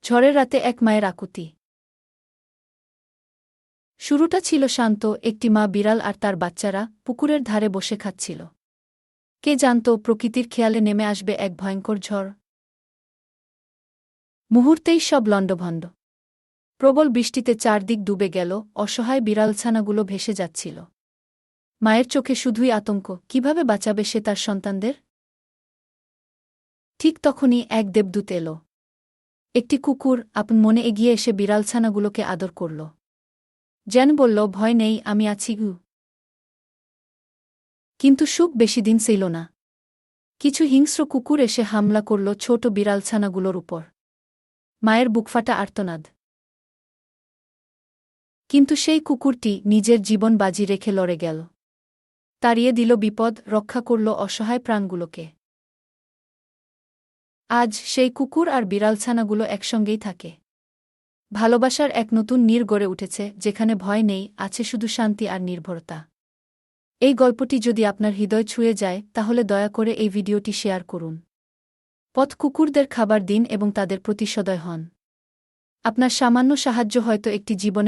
ঝড়ের রাতে এক মায়ের আকুতি। শুরুটা ছিল শান্ত, একটি মা বিড়াল আর তার বাচ্চারা পুকুরের ধারে বসে খাচ্ছিল। কে জানত প্রকৃতির খেয়ালে নেমে আসবে এক ভয়ঙ্কর ঝড়। মুহূর্তেই সব লণ্ডভণ্ড। প্রবল বৃষ্টিতে চারদিক ডুবে গেল, অসহায় বিড়ালছানাগুলো ভেসে যাচ্ছিল। মায়ের চোখে শুধুই আতঙ্ক, কিভাবে বাঁচাবে সে তার সন্তানদের। ঠিক তখনই এক দেবদূত এল। একটি কুকুর আপন মনে এগিয়ে এসে বিড়ালছানাগুলোকে আদর করল। যেন বলল, ভয় নেই, আমি আছি গু। কিন্তু সুখ বেশিদিন ছিল না। কিছু হিংস্র কুকুর এসে হামলা করল ছোট বিড়ালছানাগুলোর উপর। মায়ের বুকফাটা আর্তনাদ। কিন্তু সেই কুকুরটি নিজের জীবন বাজি রেখে লড়ে গেল। তাড়িয়ে দিল বিপদ, রক্ষা করল অসহায় প্রাণগুলোকে। আজ সেই কুকুর আর বিড়ালছানাগুলো একসঙ্গেই থাকে। ভালোবাসার এক নতুন নীড় গড়ে উঠেছে, যেখানে ভয় নেই, আছে শুধু শান্তি আর নির্ভরতা। এই গল্পটি যদি আপনার হৃদয় ছুঁয়ে যায়, তাহলে দয়া করে এই ভিডিওটি শেয়ার করুন। পথ কুকুরদের খাবার দিন এবং তাদের প্রতি সদয় হন। আপনার সামান্য সাহায্য হয়তো একটি জীবনের